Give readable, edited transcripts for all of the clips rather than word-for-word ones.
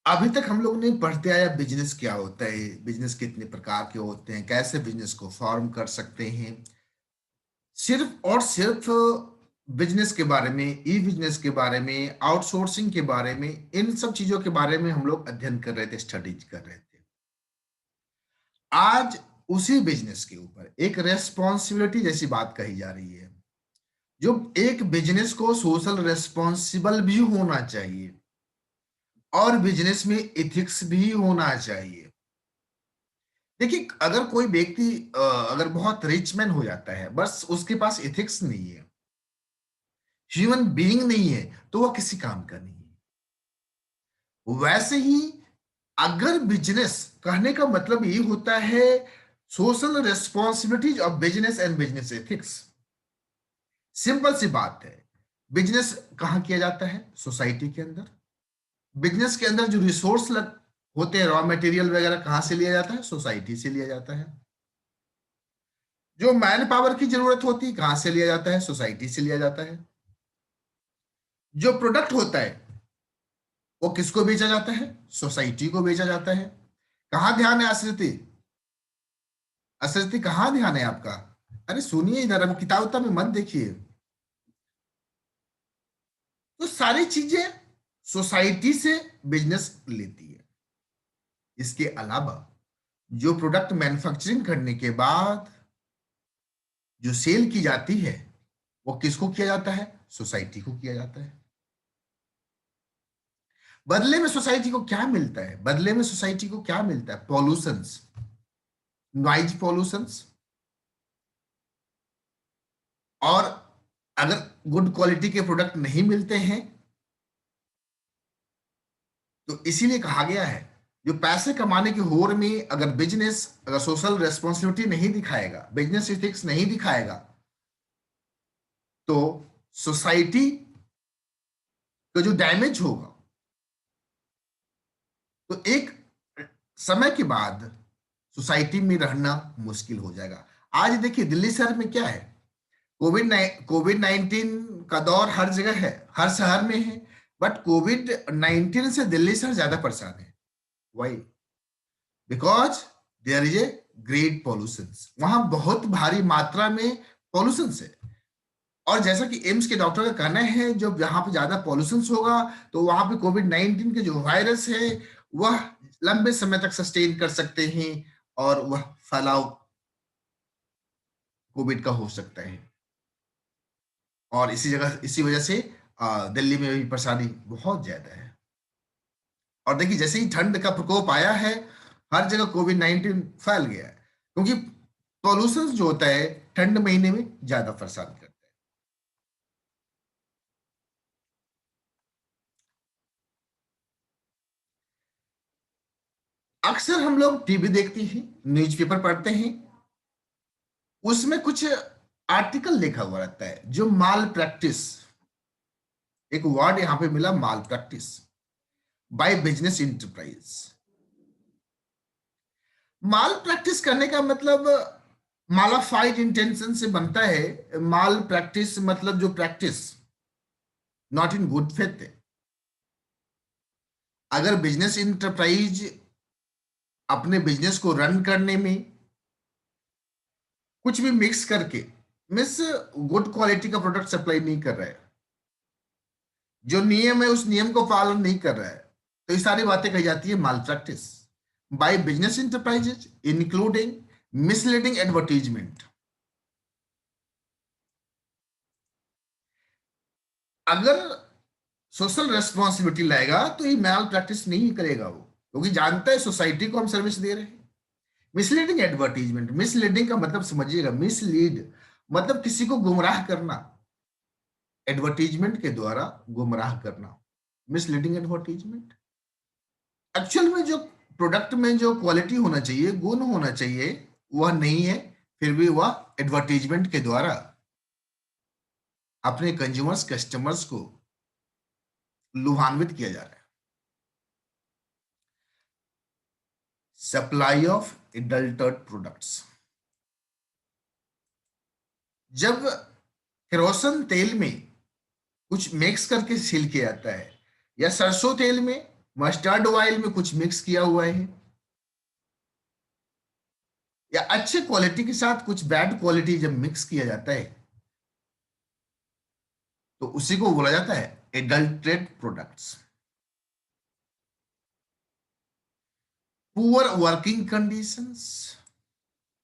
अभी तक हम लोग ने पढ़ते आया बिजनेस क्या होता है, बिजनेस कितने प्रकार के होते हैं, कैसे बिजनेस को फॉर्म कर सकते हैं। सिर्फ और सिर्फ बिजनेस के बारे में, ई बिजनेस के बारे में, आउटसोर्सिंग के बारे में, इन सब चीजों के बारे में हम लोग अध्ययन कर रहे थे, स्टडीज कर रहे थे। आज उसी बिजनेस के ऊपर एक रेस्पॉन्सिबिलिटी जैसी बात कही जा रही है। जो एक बिजनेस को सोशल रेस्पॉन्सिबल भी होना चाहिए और बिजनेस में एथिक्स भी होना चाहिए। देखिए, अगर कोई व्यक्ति अगर बहुत रिच मैन हो जाता है, बस उसके पास एथिक्स नहीं है, ह्यूमन बीइंग नहीं है, तो वह किसी काम का नहीं है। वैसे ही अगर बिजनेस कहने का मतलब ये होता है social responsibilities of business and business ethics. Simple सी बात है। बिजनेस कहां किया जाता है? सोसाइटी के अंदर। बिजनेस के अंदर जो रिसोर्स होते हैं, रॉ मटेरियल वगैरह, कहां से लिया जाता है? सोसाइटी से लिया जाता है। जो मैन पावर की जरूरत होती है, कहां से लिया जाता है? सोसाइटी से लिया जाता है। जो प्रोडक्ट होता है वो किसको बेचा जाता है? सोसाइटी को बेचा जाता है। कहां ध्यान है आश्रिति? आश्रिति, कहां ध्यान है आपका? अरे सुनिए इधर, अब किताब उताब में मत देखिए। तो सारी चीजें सोसाइटी से बिजनेस लेती है। इसके अलावा जो प्रोडक्ट मैन्युफैक्चरिंग करने के बाद जो सेल की जाती है, वो किसको किया जाता है? सोसाइटी को किया जाता है। बदले में सोसाइटी को क्या मिलता है? बदले में सोसाइटी को क्या मिलता है? Pollutions, noise pollutions. और अगर गुड क्वालिटी के प्रोडक्ट नहीं मिलते हैं, तो इसीलिए कहा गया है जो पैसे कमाने की होड़ में अगर बिजनेस अगर सोशल रेस्पॉन्सिबिलिटी नहीं दिखाएगा, बिजनेस एथिक्स नहीं दिखाएगा, तो सोसाइटी का जो डैमेज होगा, तो एक समय के बाद सोसाइटी में रहना मुश्किल हो जाएगा। आज देखिए दिल्ली शहर में क्या है, कोविड 19 का दौर हर जगह है, हर शहर में है। बट कोविड 19 से दिल्ली शहर ज्यादा परेशान है। Why? Because there is a great pollution. वहां बहुत भारी मात्रा में पॉल्यूशन है। और जैसा कि एम्स के डॉक्टर का कहना है, जब यहाँ पे ज्यादा पॉल्यूशन होगा तो वहां पे कोविड 19 के जो वायरस है वह लंबे समय तक सस्टेन कर सकते हैं और वह फैलाव कोविड का हो सकता है। और इसी वजह से दिल्ली में भी परेशानी बहुत ज्यादा है। और देखिए जैसे ही ठंड का प्रकोप आया है, हर जगह कोविड 19 फैल गया है, क्योंकि पॉल्यूशन जो होता है ठंड महीने में ज्यादा परेशान करता है। अक्सर हम लोग टीवी देखते हैं, न्यूज़पेपर पढ़ते हैं, उसमें कुछ आर्टिकल लिखा हुआ रहता है जो माल प्रैक्टिस, एक वर्ड यहां पे मिला, malpractice by business enterprise. Malpractice करने का मतलब मालाफाइड इंटेंशन से बनता है। माल प्रैक्टिस मतलब जो practice not in good faith. अगर बिजनेस इंटरप्राइज अपने बिजनेस को रन करने में कुछ भी मिक्स करके मिस गुड क्वालिटी का प्रोडक्ट सप्लाई नहीं कर रहा है, जो नियम है उस नियम को पालन नहीं कर रहा है, तो ये सारी बातें कही जाती है malpractice by business enterprises, including misleading advertisement. अगर सोशल रेस्पॉन्सिबिलिटी लाएगा तो ये माल प्रैक्टिस नहीं करेगा वो, क्योंकि जानता है सोसाइटी को हम सर्विस दे रहे हैं। मिसलीडिंग एडवर्टीजमेंट, मिसलीडिंग का मतलब समझिएगा, मिसलीड मतलब किसी को गुमराह करना, एडवर्टीजमेंट के द्वारा गुमराह करना, मिसलीडिंग एडवर्टीजमेंट। एक्चुअल में जो प्रोडक्ट में जो क्वालिटी होना चाहिए, गुण होना चाहिए, वह नहीं है, फिर भी वह एडवर्टीजमेंट के द्वारा अपने कंज्यूमर्स, कस्टमर्स को लुभान्वित किया जा रहा है। Supply of adulterated products. जब केरोसिन तेल में कुछ मिक्स करके सील किया जाता है, या सरसों तेल में मस्टर्ड ऑयल में कुछ मिक्स किया हुआ है, या अच्छे क्वालिटी के साथ कुछ बैड क्वालिटी जब मिक्स किया जाता है तो उसी को बोला जाता है adulterate products. Poor working conditions.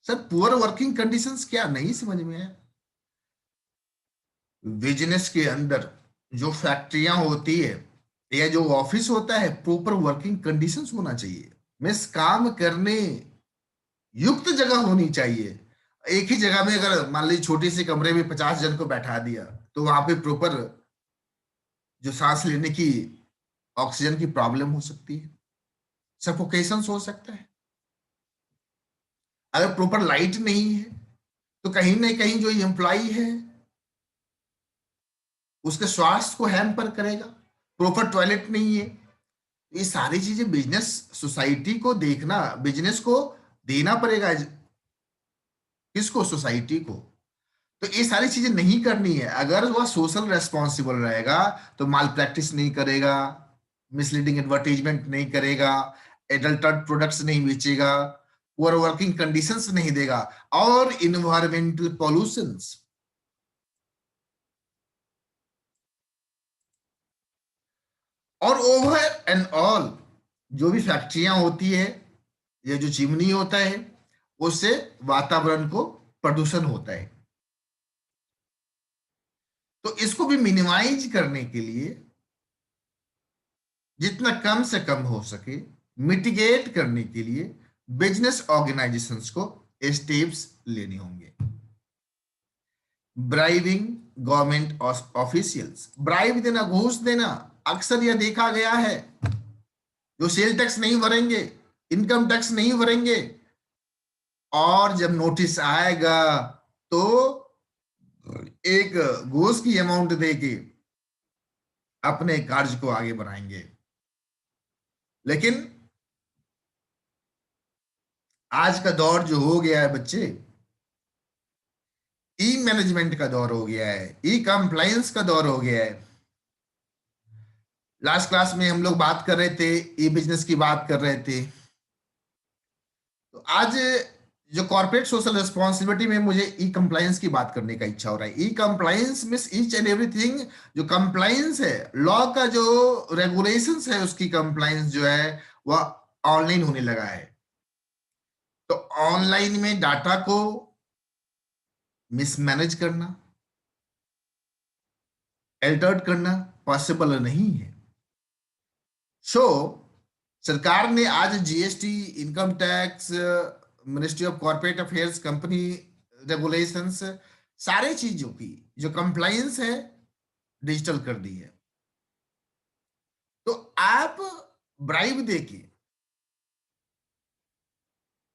Sir poor working conditions क्या, नहीं समझ में है। बिजनेस के अंदर जो फैक्ट्रियां होती है या जो ऑफिस होता है, प्रॉपर वर्किंग कंडीशंस होना चाहिए। मीन्स काम करने युक्त जगह होनी चाहिए। एक ही जगह में अगर मान लीजिए छोटी सी कमरे में 50 जन को बैठा दिया तो वहां पे प्रॉपर जो सांस लेने की ऑक्सीजन की प्रॉब्लम हो सकती है, सफोकेशन हो सकता है। अगर प्रॉपर लाइट नहीं है तो कहीं ना कहीं जो एम्प्लॉई है उसके स्वास्थ्य को हैम्पर करेगा। प्रॉपर टॉयलेट नहीं है, ये सारी चीजें बिजनेस सोसाइटी को देखना, बिजनेस को देना पड़ेगा। किसको? सोसाइटी को। तो ये सारी चीजें नहीं करनी है। अगर वह सोशल रेस्पॉन्सिबल रहेगा तो माल प्रैक्टिस नहीं करेगा, मिसलीडिंग एडवर्टीजमेंट नहीं करेगा, एडल्टर्ड प्रोडक्ट्स नहीं बेचेगा, पुअर वर्किंग कंडीशंस नहीं देगा, और इन्वायरमेंटल पॉल्यूशंस। और ओवर एंड ऑल जो भी फैक्ट्रियां होती है या जो चिमनी होता है उससे वातावरण को प्रदूषण होता है। तो इसको भी मिनिमाइज करने के लिए जितना कम से कम हो सके, मिटिगेट करने के लिए बिजनेस ऑर्गेनाइजेशंस को स्टेप्स लेने होंगे। ब्राइबिंग गवर्नमेंट ऑफिशियल्स, ब्राइब देना, घूस देना, अक्सर यह देखा गया है। जो सेल टैक्स नहीं भरेंगे, इनकम टैक्स नहीं भरेंगे, और जब नोटिस आएगा तो एक घूस की अमाउंट देके अपने कार्य को आगे बढ़ाएंगे। लेकिन आज का दौर जो हो गया है बच्चे, ई मैनेजमेंट का दौर हो गया है, ई कंप्लायंस का दौर हो गया है। लास्ट क्लास में हम लोग बात कर रहे थे, ई बिजनेस की बात कर रहे थे। तो आज जो कॉर्पोरेट सोशल रिस्पॉन्सिबिलिटी में मुझे ई कंप्लायंस की बात करने का इच्छा हो रहा है। E compliance means each and everything. जो कंप्लायंस है, लॉ का जो रेगुलेशंस है, उसकी कंप्लायंस जो है वह ऑनलाइन होने लगा है। तो ऑनलाइन में डाटा को मिसमैनेज करना, एल्टर्ड करना पॉसिबल नहीं है। सो सरकार ने आज GST, income tax, ministry of corporate affairs, company regulations, सारे चीजों की जो कंप्लायंस है डिजिटल कर दी है। तो आप ब्राइब देके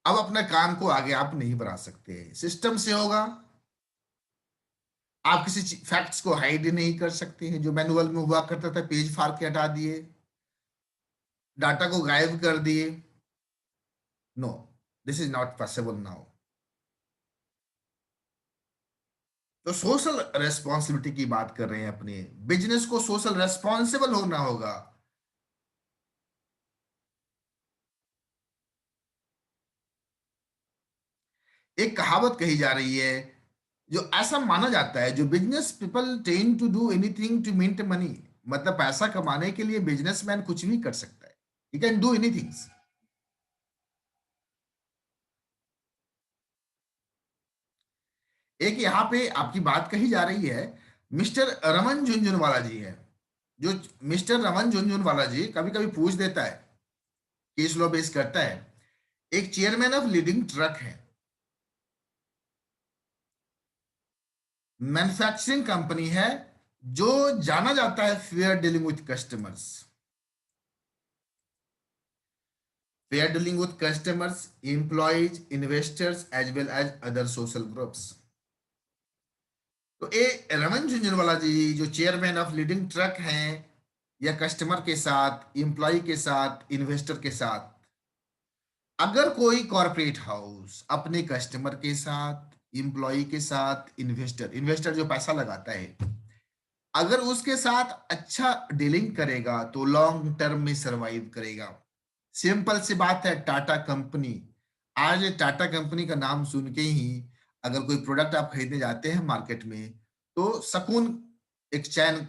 अब अपने काम को आगे आप नहीं बढ़ा सकते। सिस्टम से होगा, आप किसी फैक्ट्स को हाइड नहीं कर सकते हैं। जो मैनुअल में हुआ करता था, पेज फाड़ के हटा दिए, डाटा को गायब कर दिए। No, this is not possible now. तो सोशल रेस्पॉन्सिबिलिटी की बात कर रहे हैं, अपने बिजनेस को सोशल रेस्पॉन्सिबल होना होगा। एक कहावत कही जा रही है, जो ऐसा माना जाता है, जो business people tend to do anything to mint money. मतलब पैसा कमाने के लिए बिजनेसमैन कुछ भी कर सकता है, ही कैन डू एनीथिंग। एक यहाँ पे आपकी बात कही जा रही है, मिस्टर रमन झुनझुनवाला जी है। जो मिस्टर रमन झुनझुनवाला जी कभी कभी पूछ देता है, केस लॉ बेस करता है, एक चेयरमैन ऑफ लीडिंग ट्रक है, मैन्युफैक्चरिंग कंपनी है, जो जाना जाता है fair dealing with customers, fair dealing with customers, employees, investors as well as other social groups. तो ये रमन झुंझुनवाला जी जो चेयरमैन ऑफ लीडिंग ट्रक हैं, या कस्टमर के साथ, एम्प्लॉय के साथ, इन्वेस्टर के साथ, अगर कोई कॉर्पोरेट हाउस अपने कस्टमर के साथ, एम्प्लॉय के साथ, इन्वेस्टर, इन्वेस्टर जो पैसा लगाता है, अगर उसके साथ अच्छा डीलिंग करेगा तो लॉन्ग टर्म में सरवाइव करेगा। सिंपल सी बात है, टाटा कंपनी, आज टाटा कंपनी का नाम सुन के ही अगर कोई प्रोडक्ट आप खरीदने जाते हैं मार्केट में, तो सुकून, एक चैन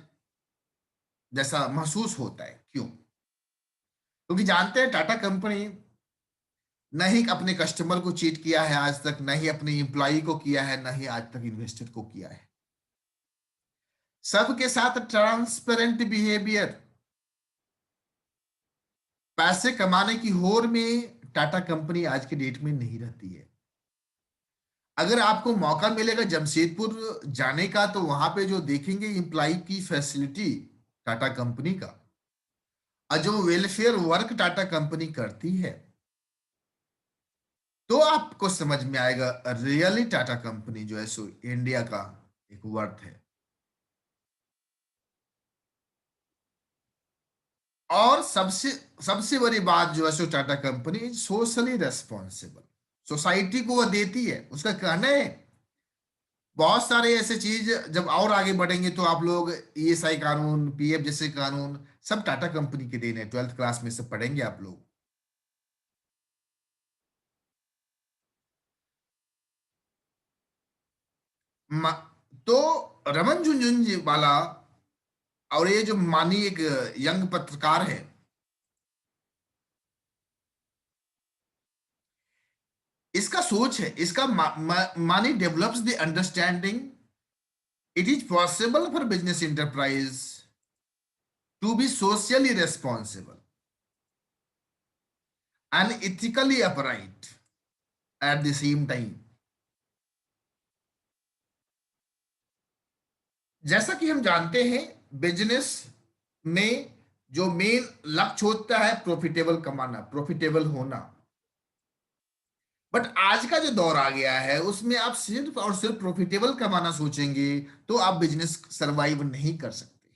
जैसा महसूस होता है। क्यों? क्योंकि जानते हैं टाटा कंपनी न ही अपने कस्टमर को चीट किया है आज तक, न ही अपने एम्प्लॉय को किया है, न ही आज तक इन्वेस्टर को किया है। सबके साथ ट्रांसपेरेंट बिहेवियर। पैसे कमाने की होड़ में टाटा कंपनी आज के डेट में नहीं रहती है। अगर आपको मौका मिलेगा जमशेदपुर जाने का, तो वहां पे जो देखेंगे एम्प्लॉय की फैसिलिटी टाटा कंपनी का, और जो वेलफेयर वर्क टाटा कंपनी करती है, तो आपको समझ में आएगा रियली टाटा कंपनी जो है सो इंडिया का एक वर्थ है। और सबसे सबसे बड़ी बात जो है सो Tata company socially responsible, society को वह देती है। उसका कहना है बहुत सारे ऐसे चीज, जब और आगे बढ़ेंगे तो आप लोग ईएसआई कानून, पीएफ जैसे कानून सब टाटा कंपनी के देन है, 12th क्लास में सब पढ़ेंगे आप लोग। म- तो रमन झुंझुनवाला और ये जो मानी एक यंग पत्रकार है, इसका सोच है, इसका मानी develops the understanding it is possible for business enterprise to be socially responsible and ethically upright at the same time. जैसा कि हम जानते हैं बिजनेस में जो मेन लक्ष्य होता है प्रॉफिटेबल कमाना, प्रॉफिटेबल होना। बट आज का जो दौर आ गया है उसमें आप सिर्फ और सिर्फ प्रॉफिटेबल कमाना सोचेंगे तो आप बिजनेस सरवाइव नहीं कर सकते।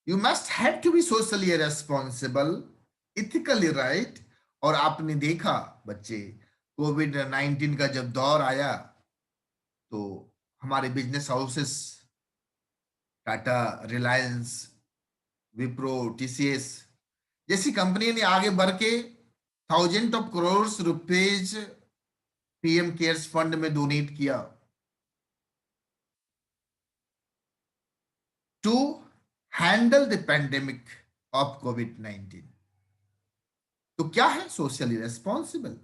You must have to be socially responsible, ethically right. और आपने देखा बच्चे, कोविड-19 का जब दौर आया तो हमारे business houses, Tata, Reliance, Wipro, TCS जैसी कंपनी ने आगे बढ़ के thousand of crore rupees PM CARES fund में डोनेट किया to handle the pandemic of कोविड-19। तो क्या है सोशली रेस्पॉन्सिबल?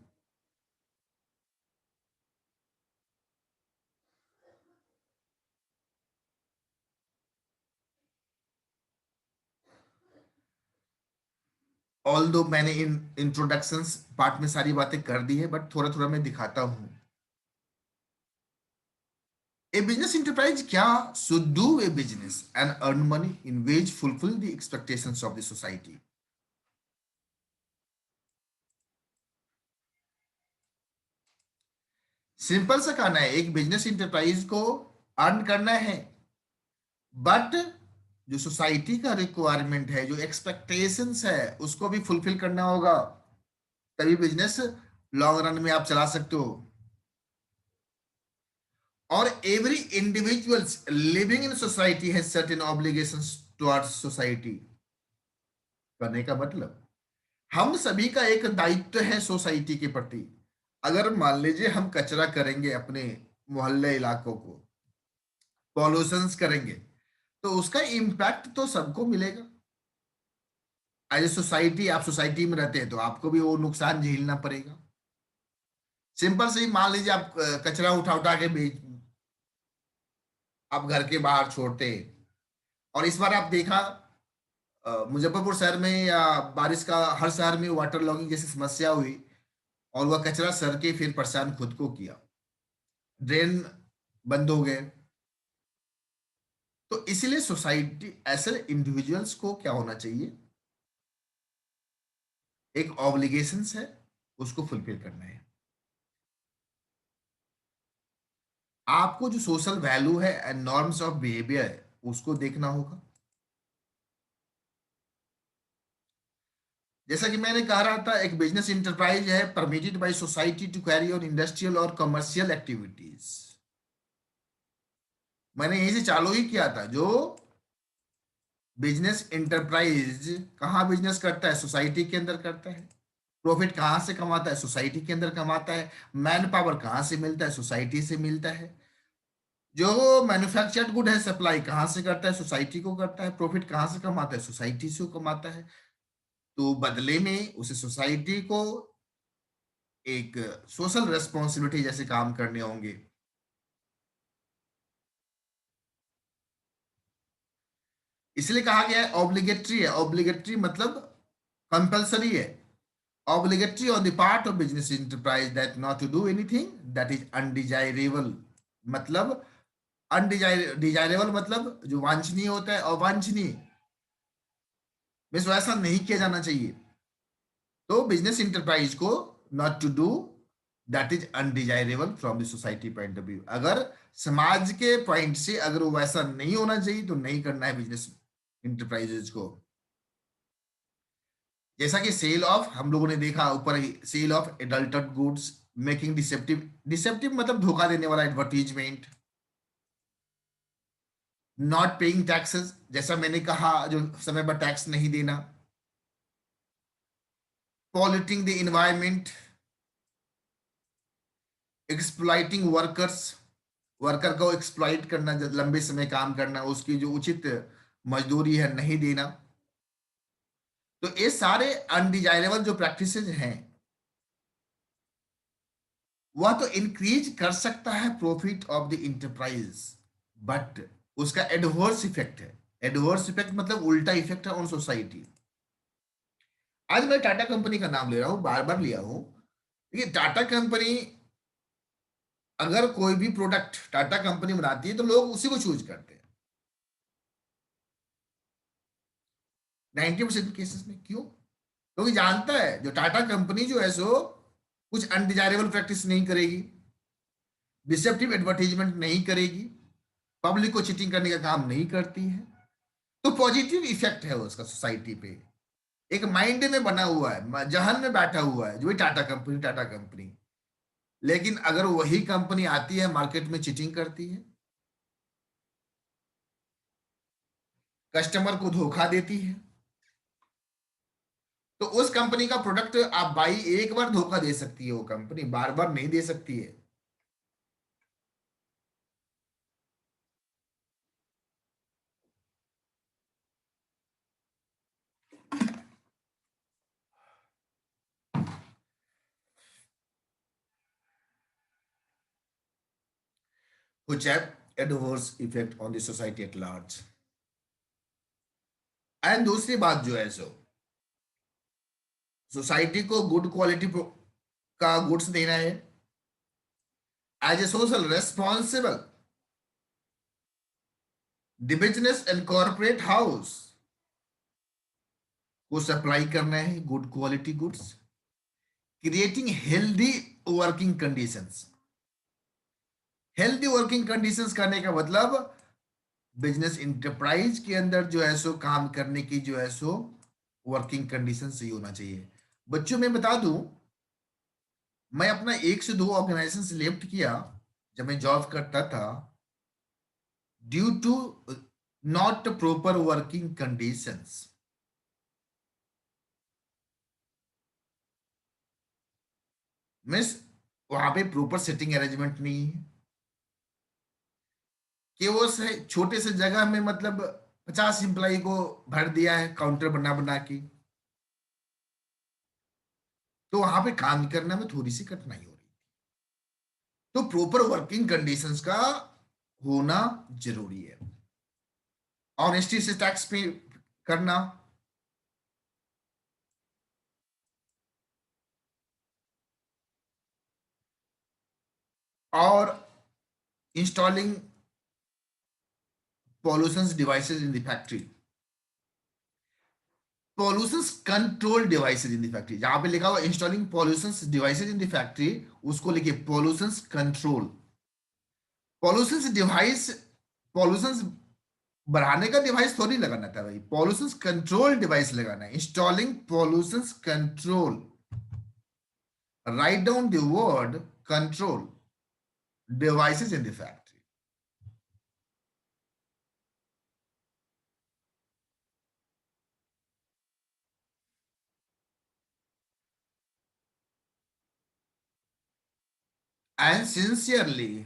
ऑल दो मैंने इन इंट्रोडक्शन पार्ट में सारी बातें कर दी है, बट थोड़ा थोड़ा मैं दिखाता हूं। A business enterprise क्या should do a business and earn money in which fulfill the expectations of the society। Simple सा कहना है, एक बिजनेस इंटरप्राइज को अर्न करना है, बट जो सोसाइटी का रिक्वायरमेंट है, जो एक्सपेक्टेशंस है, उसको भी फुलफिल करना होगा। तभी बिजनेस लॉन्ग रन में आप चला सकते हो। और every individuals living in society has certain obligations towards society. करने का मतलब हम सभी का एक दायित्व है सोसाइटी के प्रति। अगर मान लीजिए हम कचरा करेंगे अपने मोहल्ले इलाकों को, पॉल्यूशंस करेंगे, तो उसका इम्पैक्ट तो सबको मिलेगा। एज ए सोसाइटी, आप सोसाइटी में रहते हैं तो आपको भी वो नुकसान झेलना पड़ेगा। सिंपल से ही मान लीजिए आप कचरा उठा उठा के बेच, आप घर के बाहर छोड़ते हैं, और इस बार आप देखा मुजफ्फरपुर शहर में या बारिश का हर शहर में वाटर लॉगिंग जैसी समस्या हुई, और वह कचरा सर के फिर परेशान खुद को किया, ड्रेन बंद हो गए। तो इसीलिए सोसाइटी ऐसे इंडिविजुअल्स को क्या होना चाहिए, एक ऑब्लिगेशंस है, उसको फुलफिल करना है। आपको जो सोशल वैल्यू है एंड नॉर्म्स ऑफ बिहेवियर है उसको देखना होगा। जैसा कि मैंने कहा रहा था, एक बिजनेस इंटरप्राइज है permitted by society to carry on industrial और कमर्शियल एक्टिविटीज। मैंने यहीं से चालू ही किया था। जो बिजनेस इंटरप्राइज कहाँ बिजनेस करता है? सोसाइटी के अंदर करता है। प्रॉफिट कहाँ से कमाता है? सोसाइटी के अंदर कमाता है। मैन पावर कहाँ से मिलता है? सोसाइटी से मिलता है। जो मैन्युफैक्चर्ड गुड है, सप्लाई कहाँ से करता है? सोसाइटी को करता है। प्रॉफिट कहाँ से कमाता है? सोसाइटी से कमाता है। तो बदले में उसे सोसाइटी को एक सोशल रेस्पॉन्सिबिलिटी जैसे काम करने होंगे। इसलिए कहा गया है ऑब्लिगेटरी है। ऑब्लिगेटरी मतलब कंपल्सरी है। Obligatory on the part of business enterprise that not to do anything that is undesirable। मतलब डिजायरेबल मतलब जो वांछनीय होता है, अवांछनीय बस वैसा नहीं किया जाना चाहिए। तो बिजनेस इंटरप्राइज को not to do that is undesirable from the society point of view. अगर समाज के पॉइंट से अगर वो वैसा नहीं होना चाहिए तो नहीं करना है बिजनेस इंटरप्राइजेज को। जैसा कि सेल ऑफ, हम लोगों ने देखा ऊपर ही, sale of adulterated goods, making deceptive, deceptive मतलब धोखा देने वाला एडवर्टीजमेंट, नॉट पेइंग टैक्सेस, जैसा मैंने कहा जो समय पर टैक्स नहीं देना, polluting the environment, exploiting workers, worker को एक्सप्लॉइट करना, लंबे समय काम करना, उसकी जो उचित मजदूरी है नहीं देना। तो ये सारे अनडिजायरेबल जो प्रैक्टिसेस हैं, वह तो इंक्रीज कर सकता है profit of the enterprise, but उसका एडवर्स इफेक्ट है। एडवर्स इफेक्ट मतलब उल्टा इफेक्ट है ऑन सोसाइटी। आज मैं टाटा कंपनी का नाम ले रहा हूं, बार बार लिया हूं। देखिए टाटा कंपनी, अगर कोई भी प्रोडक्ट टाटा कंपनी बनाती है तो लोग उसी को चूज करते हैं 90% केसेस में। क्यों? क्योंकि जानता है जो टाटा कंपनी जो है सो कुछ अनडिजायरेबल प्रैक्टिस नहीं करेगी, डिसेप्टिव एडवर्टीजमेंट नहीं करेगी, पब्लिक को चीटिंग करने का काम नहीं करती है। तो पॉजिटिव इफेक्ट है उसका सोसाइटी पे। एक माइंड में बना हुआ है, जहन में बैठा हुआ है जो टाटा कंपनी, टाटा कंपनी। लेकिन अगर वही कंपनी आती है मार्केट में चीटिंग करती है, कस्टमर को धोखा देती है, तो उस कंपनी का प्रोडक्ट आप बाई, एक बार धोखा दे सकती है वो कंपनी, बार बार नहीं दे सकती है। which have adverse effect on the society at large। And दूसरी बात जो है सो सोसाइटी को गुड क्वालिटी का गुड्स देना है as a social responsible. The business and corporate house को सप्लाई करना है good quality goods, creating healthy working conditions. Healthy working conditions करने का मतलब बिजनेस इंटरप्राइज के अंदर जो है सो काम करने की जो है सो वर्किंग कंडीशन सही होना चाहिए। बच्चों में बता दूं, मैं अपना 1 से 2 ऑर्गेनाइजेशन से लेफ्ट किया जब मैं जॉब करता था, due to not proper working conditions. Means वहां पे प्रॉपर सिटिंग अरेंजमेंट नहीं है, कि वो से छोटे से जगह में मतलब 50 एम्प्लाई को भर दिया है काउंटर बना बना के, तो वहां पे काम करने में थोड़ी सी कठिनाई हो रही। तो प्रॉपर वर्किंग कंडीशंस का होना जरूरी है। ऑनेस्टी से टैक्स पे करना, और installing pollution devices in the factory. Pollution control devices in the factory, जहां पे लिखा हुआ installing pollution devices in the factory, उसको लिखिए pollution control. Pollution device, pollution बढ़ाने का डिवाइस थोड़ी लगाना था भाई, पॉल्यूशन कंट्रोल डिवाइस लगाना है। Installing pollution control, write down the word control devices in the factory. and sincerely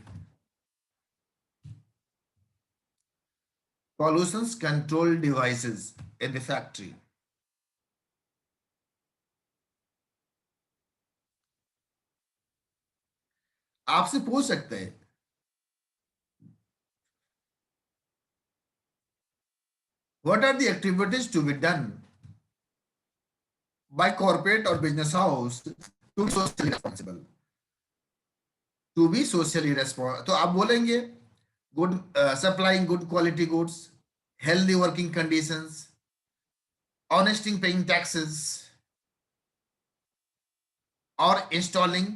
pollution control devices in the factory. आपसे पूछ सकते हैं what are the activities to be done by corporate or business house to be socially responsible. To be socially responsible, तो आप बोलेंगे good supplying good quality goods, healthy working conditions, honest in paying taxes, or installing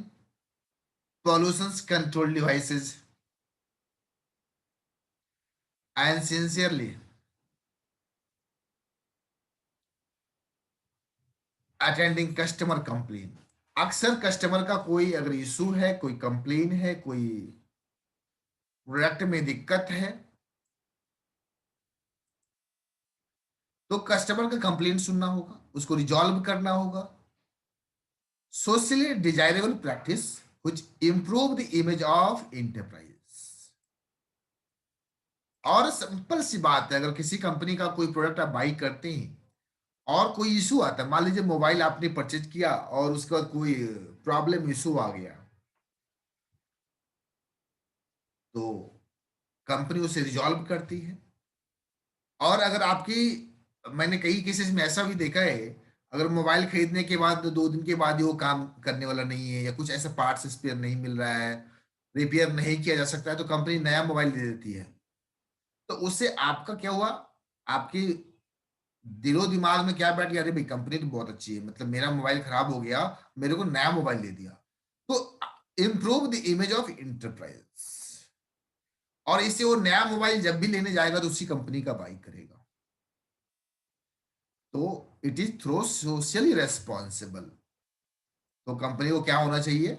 pollution control devices, and sincerely attending customer complaint. अक्सर customer का कोई अगर issue है, कोई complain है, कोई प्रोडक्ट में दिक्कत है, तो कस्टमर का कंप्लेंट सुनना होगा, उसको रिजॉल्व करना होगा. Socially desirable practice which improve the image of enterprise. और सिंपल सी बात है, अगर किसी कंपनी का कोई प्रोडक्ट आप बाई करते हैं और कोई इशू आता है, मान लीजिए मोबाइल आपने परचेज किया और उसके बाद कोई प्रॉब्लम इशू आ गया, तो कंपनी उसे रिजॉल्व करती है. और अगर आपकी, मैंने कई केसेस में ऐसा भी देखा है, अगर मोबाइल खरीदने के बाद 2 दिन के बाद ही वो काम करने वाला नहीं है या कुछ ऐसा पार्ट्स स्पेयर नहीं मिल रहा है, रिपेयर नहीं किया जा सकता है, तो कंपनी नया मोबाइल दे देती है. तो उससे आपका क्या हुआ, आपकी दिलो दिमाग में क्या बैठ गया, अरे भाई कंपनी तो बहुत अच्छी है, मतलब मेरा मोबाइल खराब हो गया, मेरे को नया मोबाइल दे दिया. तो improve the image of enterprise. और इससे वो नया मोबाइल जब भी लेने जाएगा तो उसी कंपनी का बाई करेगा. तो it is through socially responsible. तो कंपनी को क्या होना चाहिए,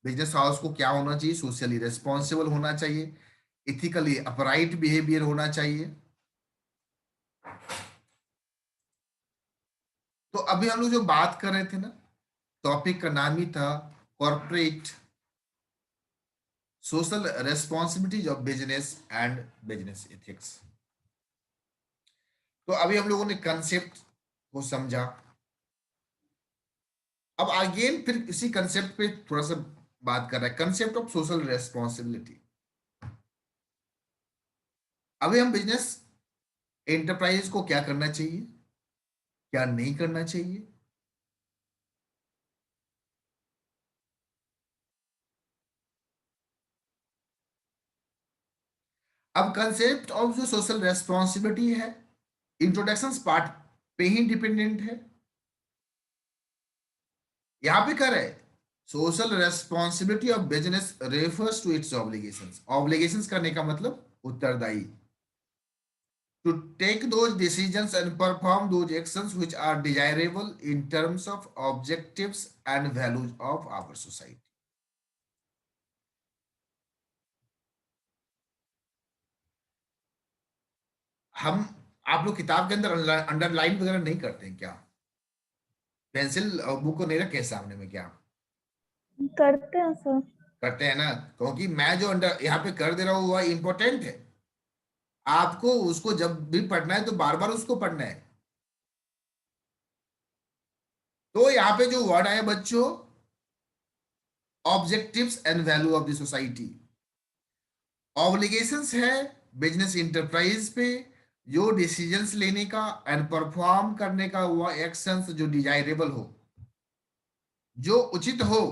बिजनेस हाउस को क्या होना चाहिए, सोशली रेस्पॉन्सिबल होना चाहिए, इथिकली अपराइट बिहेवियर होना चाहिए. तो अभी हम लोग जो बात कर रहे थे ना, टॉपिक का नाम ही था corporate social responsibilities of business and business ethics. तो अभी हम लोगों ने कंसेप्ट को समझा. अब अगेन फिर इसी कंसेप्ट पे थोड़ा सा बात कर रहा है, कंसेप्ट ऑफ सोशल रेस्पॉन्सिबिलिटी. अभी हम बिजनेस एंटरप्राइज को क्या करना चाहिए, क्या नहीं करना चाहिए. अब कंसेप्ट ऑफ जो सोशल रेस्पॉन्सिबिलिटी है, इंट्रोडक्शन पार्ट पे ही डिपेंडेंट है. यहां पे कर है social responsibility of business refers to its obligations. Obligations करने का मतलब उत्तरदायी. To take those decisions and perform those actions which are desirable in terms of objectives and values of our society. हम, आप लोग किताब के अंदर अंडरलाइन वगैरह नहीं करते हैं क्या, पेंसिल और बुक को नहीं रखे सामने में क्या, करते हैं सर. करते हैं ना, क्योंकि मैं जो अंडर यहाँ पे कर दे रहा हूँ वह इंपॉर्टेंट है. आपको उसको जब भी पढ़ना है तो बार बार उसको पढ़ना है. तो यहाँ पे जो वर्ड आया बच्चों, objectives and value of the society. Obligations है बिजनेस इंटरप्राइज पे, जो डिसीजंस लेने का एंड परफॉर्म करने का, वह एक्शंस जो डिजायरेबल हो, जो उचित हो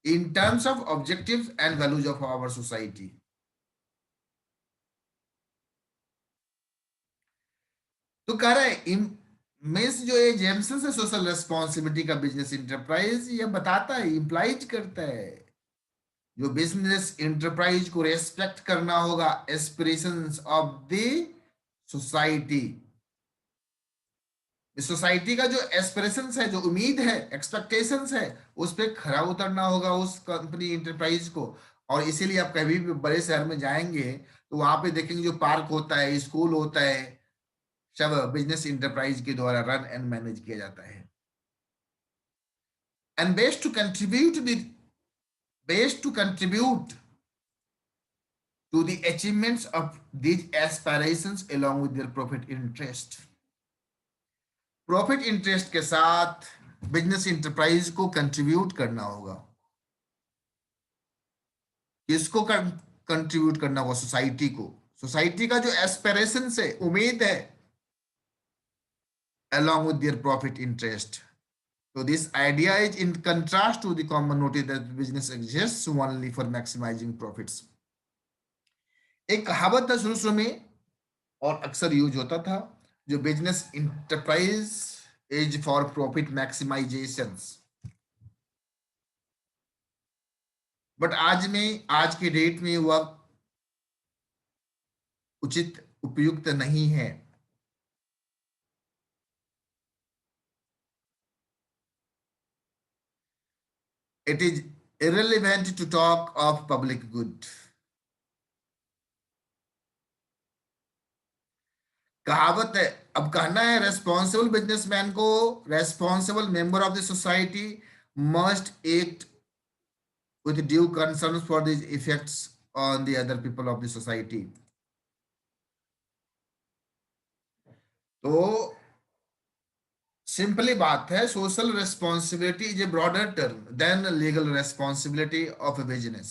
in terms of objectives and values of our society. तो कह रहा है मीन्स जो ये जेम्सन है सोशल रेस्पॉन्सिबिलिटी का बिजनेस इंटरप्राइज, ये बताता है, इंप्लाइज करता है, जो बिजनेस इंटरप्राइज को रेस्पेक्ट करना होगा aspirations of the society. Society का जो एस्पिरेशंस है, जो उम्मीद है, एक्सपेक्टेशंस है, उस पर खरा उतरना होगा उस कंपनी इंटरप्राइज को. और इसीलिए आप कभी भी बड़े शहर में जाएंगे तो वहां पे देखेंगे जो पार्क होता है, स्कूल होता है, सब बिजनेस इंटरप्राइज के द्वारा रन एंड मैनेज किया जाता है. And best to contribute ways to contribute to the achievements of these aspirations along with their profit interest. Profit interest के साथ बिजनेस इंटरप्राइज को कंट्रीब्यूट करना होगा। किसको कंट्रीब्यूट करना होगा? सोसाइटी को। सोसाइटी का जो एस्पिरेशन है, उम्मीद है, along with their profit interest. So this idea is in contrast to the common notion that business exists only for maximizing profits. एक कहावत था शुरू शुरू में और अक्सर यूज होता था, जो business enterprise is for profit maximisation. But आज के डेट में वह उचित उपयुक्त नहीं है। It is irrelevant to talk of public good. कहावत है, अब कहना है रेस्पॉन्सिबल बिजनेसमैन को, responsible member of the society must act with due concerns for these effects on the other people of the society. तो सिंपली बात है, social responsibility is a broader term than legal responsibility of a business.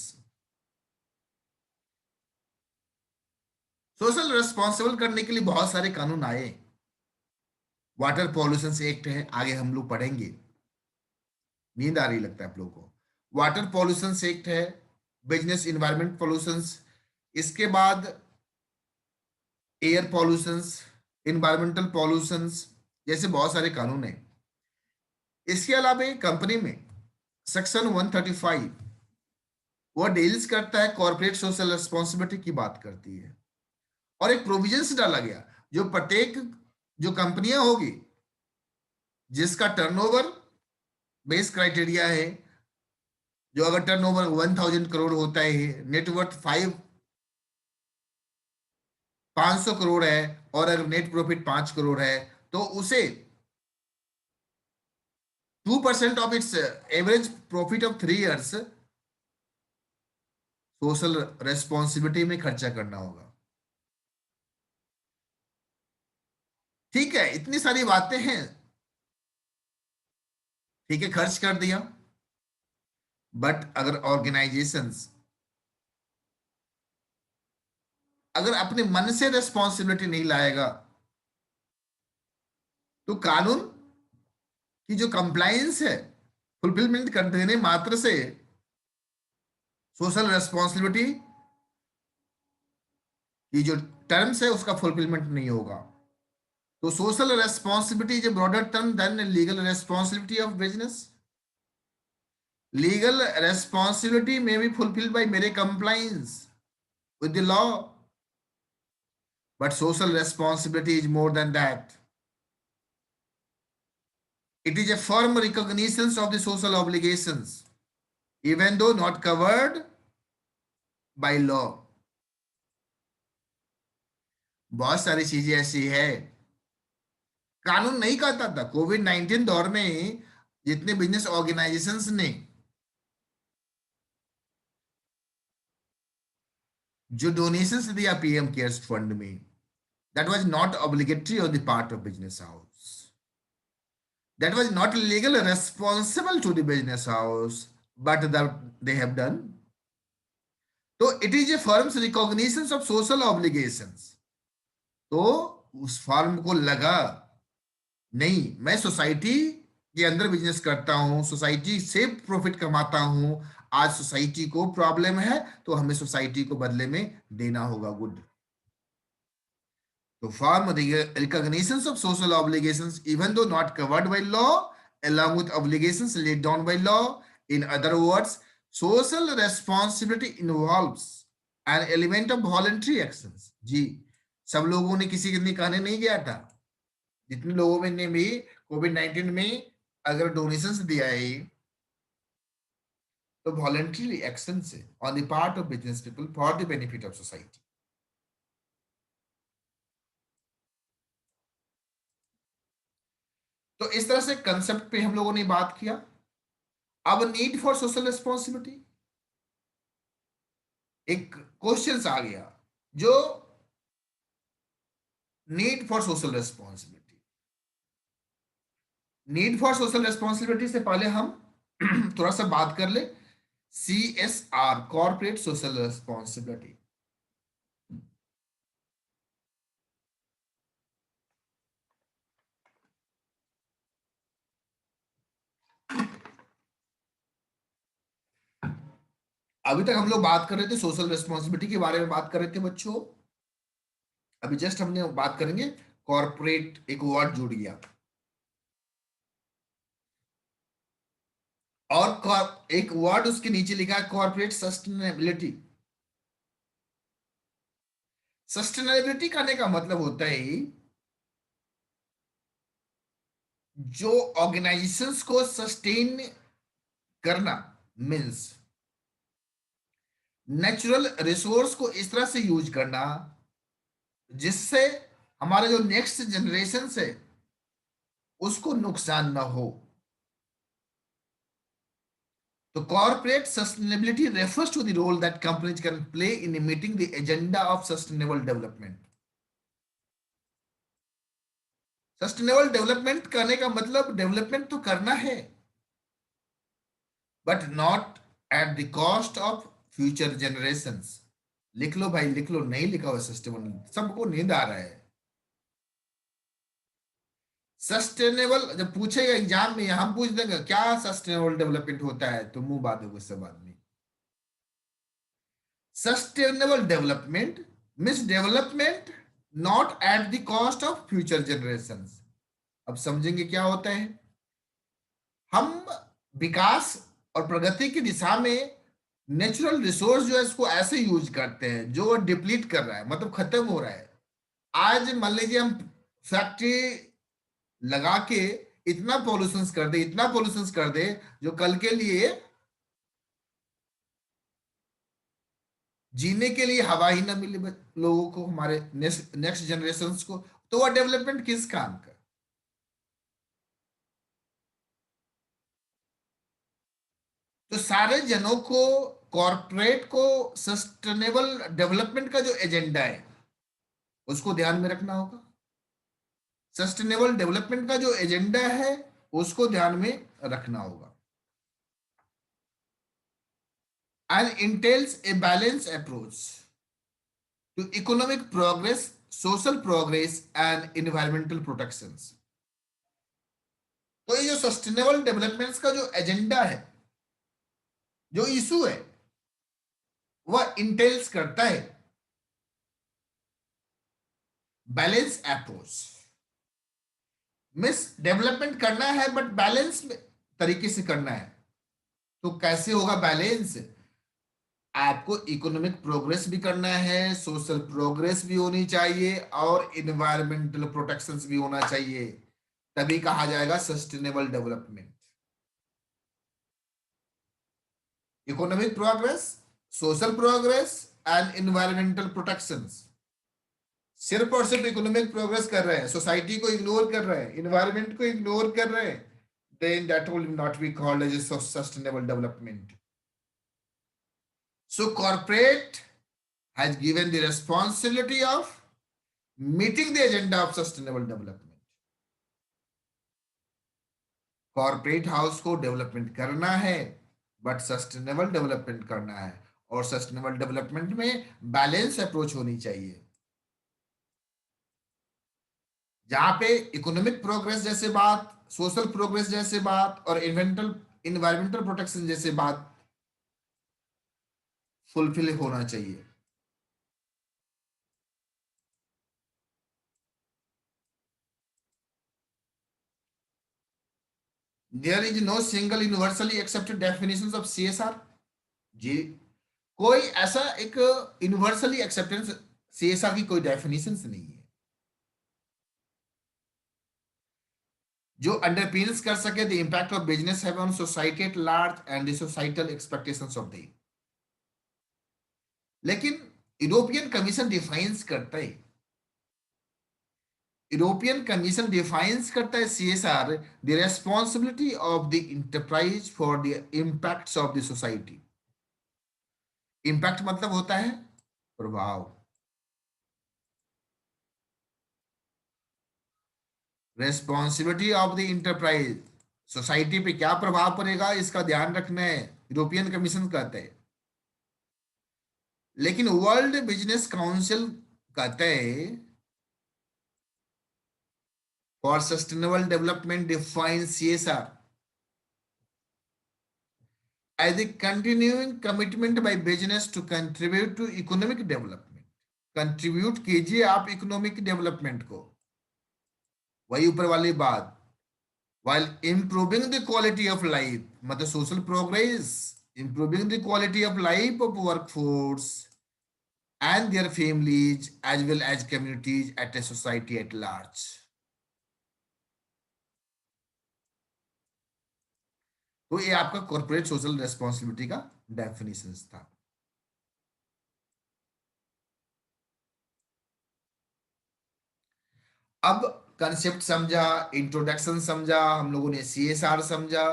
Social responsible करने के लिए बहुत सारे कानून आए। वाटर पॉल्यूशन एक्ट है, आगे हम लोग पढ़ेंगे। नींद आ रही लगता है आप लोगों को। वाटर पॉल्यूशन एक्ट है, बिजनेस इन्वायरमेंट पॉल्यूशन, इसके बाद एयर पॉल्यूशन, इन्वायरमेंटल पॉल्यूशन, जैसे बहुत सारे कानून हैं। इसके अलावा कंपनी में सेक्शन 135 वो डील्स करता है, कॉर्पोरेट सोशल रिस्पॉन्सिबिलिटी की बात करती है, और एक प्रोविजंस डाला गया जो प्रत्येक जो कंपनियां होगी जिसका टर्नओवर बेस क्राइटेरिया है, जो अगर टर्नओवर 1000 करोड़ होता है, नेटवर्थ 500 करोड़ है, और अगर नेट प्रॉफिट 5 करोड़ है, तो उसे 2% of its average profit of 3 years social responsibility में खर्चा करना होगा। ठीक है, इतनी सारी बातें हैं। ठीक है, खर्च कर दिया, बट अगर ऑर्गेनाइजेशंस अगर अपने मन से रेस्पॉन्सिबिलिटी नहीं लाएगा, तो कानून की जो कंप्लायंस है, फुलफिलमेंट कर देने मात्र से सोशल रेस्पॉन्सिबिलिटी की जो टर्म्स है उसका फुलफिलमेंट नहीं होगा। तो social responsibility is a broader term than legal responsibility of business. Legal responsibility में be fulfilled by mere compliance with the law, but social responsibility is more than that. It is a firm recognition of the social obligations even though not covered by law. बहुत सारी चीजें ऐसी है कानून नहीं कहता था। कोविड-19 दौर में जितने बिजनेस ऑर्गेनाइजेशंस ने जो डोनेशंस दिया पीएम केयर्स फंड में, that was not obligatory on the part of business house. That was not legally responsible to the business house, but that they have done. So it is a firm's recognition of social obligations. तो उस firm को लगा नहीं, मैं society के अंदर business करता हूं, सोसाइटी से प्रॉफिट कमाता हूं, आज सोसाइटी को प्रॉब्लम है तो हमें सोसाइटी को बदले में देना होगा गुड। तो firm recognitions of social obligations even though not covered by law along with obligations laid down by law. In other words, social responsibility involves an element of voluntary actions. जी, सब लोगों ने किसी के कहने नहीं गया था। जितने लोगों ने भी कोविड-19 में अगर डोनेशंस दिया है तो वॉलंटरी एक्शन से on the part of business people for the benefit of society. तो इस तरह से कंसेप्ट पे हम लोगों ने बात किया। अब नीड फॉर सोशल रिस्पॉन्सिबिलिटी, एक क्वेश्चंस आ गया जो need for social responsibility. Need for social responsibility से पहले हम थोड़ा सा बात कर ले CSR, कॉर्पोरेट सोशल रेस्पॉन्सिबिलिटी। अभी तक हम लोग बात कर रहे थे सोशल रेस्पॉन्सिबिलिटी के बारे में बात कर रहे थे बच्चों। अभी जस्ट हमने बात करेंगे कॉर्पोरेट, एक वर्ड जुड़ गया। और एक वर्ड उसके नीचे लिखा है कॉर्पोरेट सस्टेनेबिलिटी। सस्टेनेबिलिटी करने का मतलब होता है जो ऑर्गेनाइजेशंस को सस्टेन करना, मींस नेचुरल रिसोर्स को इस तरह से यूज करना जिससे हमारे जो नेक्स्ट जनरेशन है उसको नुकसान ना हो। तो corporate sustainability refers to the role that companies can play in meeting the agenda of sustainable development. Sustainable development करने का मतलब डेवलपमेंट तो करना है but not at the cost of future generations. लिख लो भाई, लिख लो, नहीं लिखा हुआ सस्टेनेबल, सबको नींद आ रहा है। सस्टेनेबल जब पूछेगा एग्जाम में, हम पूछ देंगे क्या सस्टेनेबल डेवलपमेंट होता है तो मुंह बांधोगे सब आदमी। Sustainable development means development not at the cost of future generations. अब समझेंगे क्या होता है। हम विकास और प्रगति की दिशा में नेचुरल रिसोर्स जो है इसको ऐसे यूज करते हैं जो डिप्लीट कर रहा है, मतलब खत्म हो रहा है। आज मान लीजिए हम फैक्ट्री लगा के इतना पॉल्यूशन कर दे, इतना पॉल्यूशन कर दे जो कल के लिए जीने के लिए हवा ही ना मिले लोगों को, हमारे नेक्स्ट जनरेशन को, तो वह डेवलपमेंट किस काम का। तो सारे जनों को, कॉर्पोरेट को सस्टेनेबल डेवलपमेंट का जो एजेंडा है उसको ध्यान में रखना होगा। सस्टेनेबल डेवलपमेंट का जो एजेंडा है उसको ध्यान में रखना होगा। And entails a balanced approach to economic progress, social progress and environmental protections। तो ये जो सस्टेनेबल डेवलपमेंट्स का जो एजेंडा है, जो इशू है, वह इंटेल्स करता है बैलेंस अप्रोच। मिस डेवलपमेंट करना है बट बैलेंस तरीके से करना है। तो कैसे होगा बैलेंस? आपको इकोनॉमिक प्रोग्रेस भी करना है, सोशल प्रोग्रेस भी होनी चाहिए और इन्वायरमेंटल प्रोटेक्शंस भी होना चाहिए, तभी कहा जाएगा sustainable development. Economic progress, social progress and environmental protections. सिर्फ और सिर्फ इकोनॉमिक प्रोग्रेस कर रहे हैं, सोसाइटी को इग्नोर कर रहे हैं, इन्वायरमेंट को इग्नोर कर रहे हैं, then that will not be called as a sustainable development. So corporate has given the responsibility of meeting the agenda of sustainable development. Corporate house को डेवलपमेंट करना है बट सस्टेनेबल डेवलपमेंट करना है, और सस्टेनेबल डेवलपमेंट में balance approach होनी चाहिए जहां पे इकोनॉमिक प्रोग्रेस जैसे बात, सोशल प्रोग्रेस जैसे बात और इन्वायरमेंटल प्रोटेक्शन जैसे बात फुलफिल होना चाहिए। There is no single universally accepted definition of CSR। जी, कोई ऐसा एक यूनिवर्सली एक्सेप्टेंस CSR की कोई डेफिनेशन नहीं है जो अंडरपिन्स कर सके the impact of business have on society at large and the societal expectations of the. लेकिन यूरोपियन कमीशन डिफाइंस करता है, यूरोपियन कमीशन डिफाइंस करता है CSR the responsibility of the enterprise for the impacts of the society. Impact मतलब होता है प्रभाव। Responsibility of the enterprise, society पे क्या प्रभाव पड़ेगा इसका ध्यान रखना है, यूरोपियन कमीशन कहते हैं। लेकिन वर्ल्ड बिजनेस काउंसिल कहते हैं for sustainable development define CSR as a continuing commitment by business to contribute to economic development। Contribute कीजिए आप इकोनॉमिक डेवलपमेंट को, वही ऊपर वाली बात, while improving the quality of life, मतलब social progress, improving the quality of life of workforce and their families as well as communities at a society at large। तो ये आपका कॉर्पोरेट सोशल रेस्पॉन्सिबिलिटी का डेफिनेशन था। अब concept समझा, introduction समझा, हम लोगों ने CSR समझा।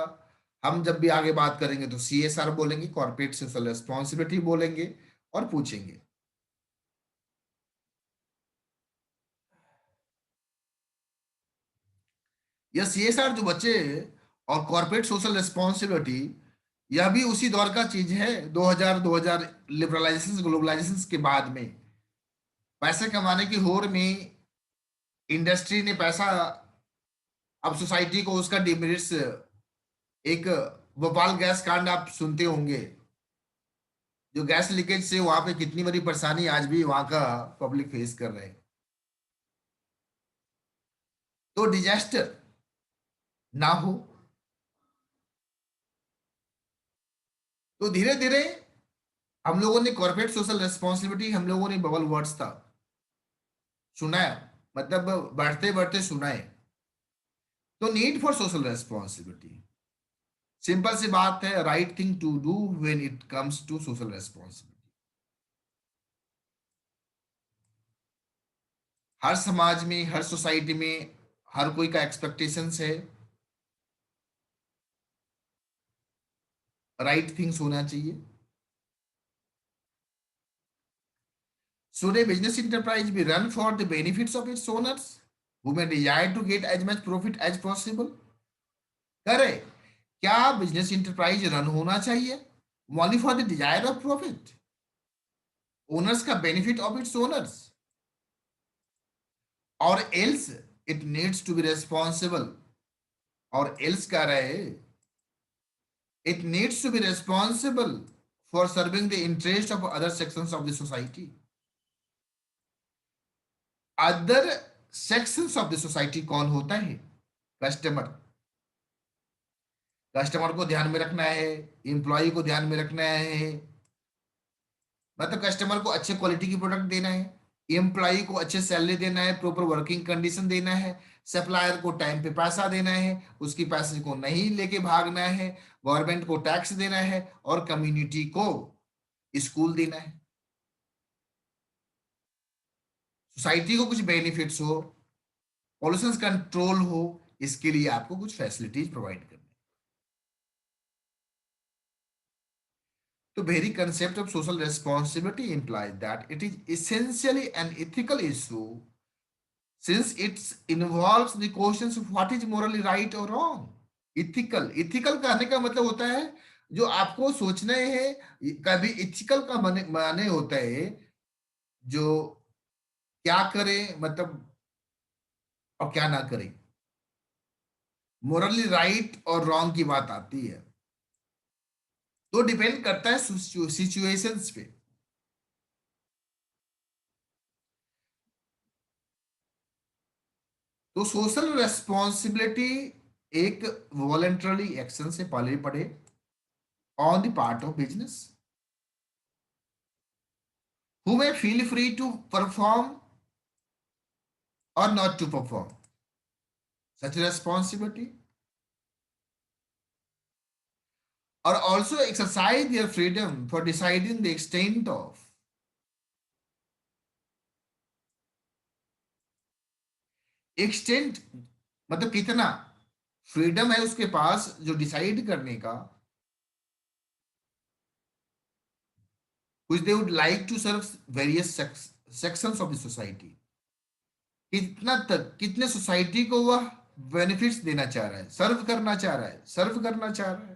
हम जब भी आगे बात करेंगे तो CSR बोलेंगे, कॉर्पोरेट सोशल रेस्पॉन्सिबिलिटी बोलेंगे और पूछेंगे। यह CSR जो बच्चे और कॉर्पोरेट सोशल रेस्पॉन्सिबिलिटी, यह भी उसी दौर का चीज है। 2000 लिबरलाइजेशन ग्लोबलाइजेशन के बाद में पैसे कमाने की होड़ में इंडस्ट्री ने पैसा, अब सोसाइटी को उसका डिमेरिट्स, एक भोपाल गैस कांड आप सुनते होंगे, जो गैस लीकेज से वहां पे कितनी बड़ी परेशानी आज भी वहां का पब्लिक फेस कर रहे हैं। तो डिजास्टर ना हो, तो धीरे धीरे हम लोगों ने कॉर्पोरेट सोशल रेस्पॉन्सिबिलिटी, हम लोगों ने बबल वर्ड्स था सुना है, मतलब बढ़ते बढ़ते सुना है। तो need for social responsibility, simple सी बात है, right thing to do when it comes to social responsibility. हर समाज में, हर सोसाइटी में, हर कोई का एक्सपेक्टेशंस है, राइट थिंग्स होना चाहिए। Should a business enterprise be run for the benefits of its owners, who may desire to get as much profit as possible? करे, क्या बिजनेस इंटरप्राइज रन होना चाहिए only for the desire of profit, owners का benefit of its owners, और else it needs to be responsible, और else कह रहे it needs to be responsible for serving the interest of other sections of the society. Other sections of the society कौन होता है? Customer. Customer को ध्यान में रखना है, एम्प्लॉय को ध्यान में रखना है, मतलब कस्टमर को अच्छे क्वालिटी की प्रोडक्ट देना है, एम्प्लॉय को अच्छे सैलरी देना है, प्रॉपर वर्किंग कंडीशन देना है, सप्लायर को टाइम पे पैसा देना है, उसकी पैसे को नहीं लेके भागना है, गवर्नमेंट को टैक्स देना है, और कम्युनिटी को स्कूल देना है। सोसाइटी को कुछ बेनिफिट्स हो, पॉल्यूशन कंट्रोल हो, इसके लिए आपको कुछ फैसिलिटीज प्रोवाइड करनी। The very concept of social responsibility implies that it is essentially an ethical issue, since it involves the questions of what is morally right or wrong। Ethical कहने का मतलब होता है जो आपको सोचना है। कभी इथिकल का माने होता है जो क्या करें मतलब, और क्या ना करें। मोरली राइट और रॉन्ग की बात आती है तो डिपेंड करता है सिचुएशंस पे। तो सोशल रेस्पॉन्सिबिलिटी एक वॉलंटरी एक्शन से पहले पड़े on the part of business, who may feel free to perform or not to perform such responsibility, or also exercise their freedom for deciding the extent of। Extent मतलब कितना freedom है उसके पास जो decide करने का, which they would like to serve various sections of the society. कितना तक, कितने सोसाइटी को वह बेनिफिट्स देना चाह रहा है, सर्व करना चाह रहा है, सर्व करना चाह रहा है.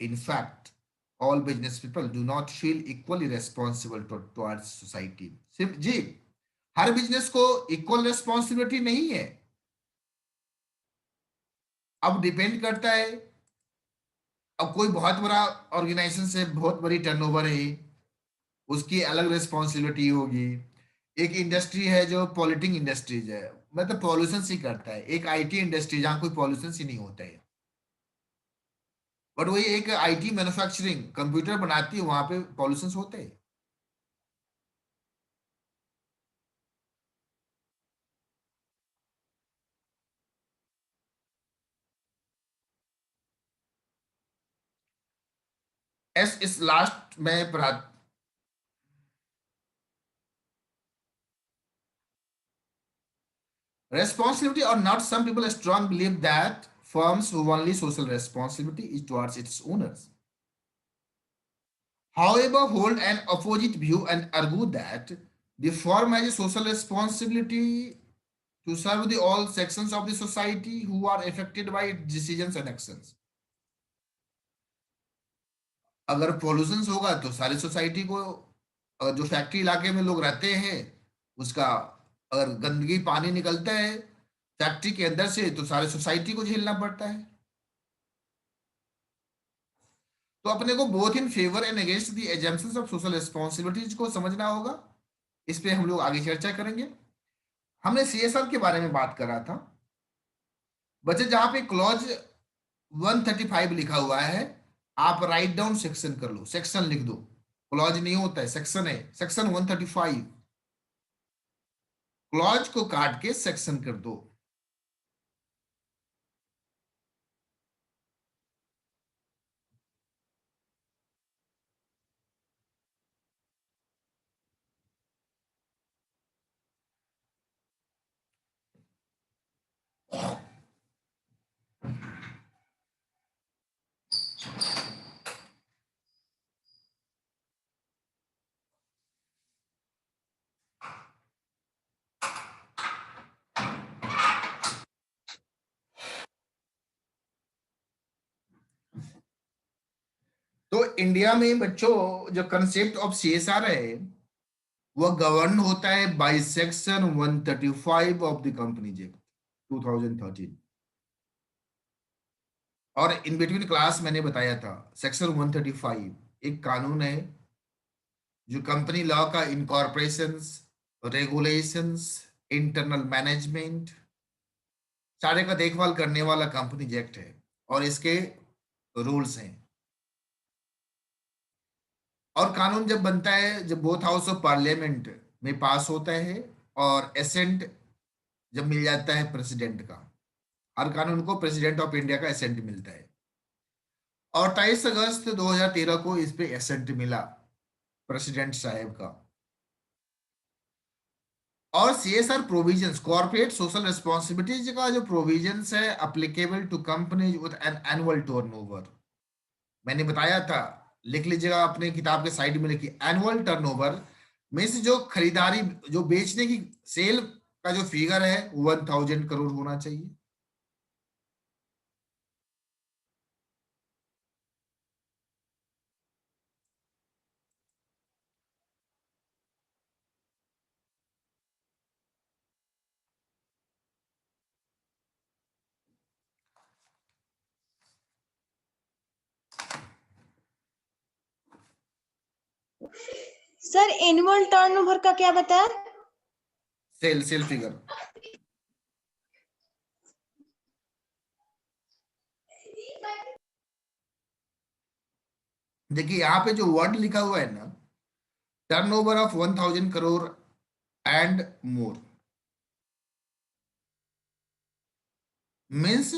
In fact, all business people do not feel equally responsible towards society. सिर्फ जी, हर बिजनेस को इक्वल रेस्पॉन्सिबिलिटी नहीं है. अब डिपेंड करता है. अब कोई बहुत बड़ा ऑर्गेनाइजेशन से बहुत बड़ी टर्नओवर है, उसकी अलग रिस्पॉन्सिबिलिटी होगी. एक इंडस्ट्री है जो पॉलिटिंग इंडस्ट्रीज है, मतलब पॉल्यूशन ही करता है. एक आईटी इंडस्ट्री जहां कोई पॉल्यूशन ही नहीं होता है. बट वही एक आईटी मैन्युफैक्चरिंग कंप्यूटर बनाती है, वहां पे पॉल्यूशन होते हैं. एस इस लास्ट में पढ़ा. Responsibility or not, some people strongly believe that firms whose only social responsibility is towards its owners. However, hold an opposite view and argue that the firm has a social responsibility to serve the all sections of the society who are affected by its decisions and actions. अगर pollution होगा तो सारी society को, जो factory इलाके में लोग रहते हैं उसका, अगर गंदगी पानी निकलता है फैक्ट्री के अंदर से तो सारे सोसाइटी को झेलना पड़ता है. तो अपने को both in favour and against the assumptions of social responsibilities को समझना होगा. इस पे हम लोग आगे चर्चा करेंगे. हमने सीएसआर के बारे में बात करा था बच्चे, जहां पे क्लॉज 135 लिखा हुआ है, आप राइट डाउन सेक्शन कर लो, सेक्शन लिख दो. क्लॉज नहीं होता है, सेक्शन है. सेक्शन 135, क्लॉज को काट के सेक्शन कर दो. तो इंडिया में बच्चों जो कंसेप्ट ऑफ सीएसआर है वह गवर्न होता है by section 135 of the companies act 2013. और इन बिटवीन क्लास मैंने बताया था सेक्शन 135 एक कानून है जो कंपनी लॉ का इनकॉर्पोरेशंस, रेगुलेशंस, इंटरनल मैनेजमेंट सारे का देखभाल करने वाला कंपनी एक्ट है और इसके रूल्स हैं. और कानून जब बनता है, जब बोथ हाउस ऑफ पार्लियामेंट में पास होता है और एसेंट जब मिल जाता है प्रेसिडेंट का, हर कानून को प्रेसिडेंट ऑफ इंडिया का एसेंट मिलता है. और 23 अगस्त 2013 को इस पे एसेंट मिला प्रेसिडेंट साहब का. और CSR provisions, corporate social responsibilities का जो प्रोविजंस है applicable to companies with an annual turnover. मैंने बताया था, लिख लीजिएगा अपने किताब के साइड में लिखिए, एनुअल टर्नओवर मींस जो खरीदारी, जो बेचने की सेल का जो फिगर है 1000 करोड़ होना चाहिए. सर एनुअल टर्नओवर का क्या बताया? Sale figure. देखिए यहाँ पे जो वर्ड लिखा हुआ है ना, turnover of 1000 crore and more means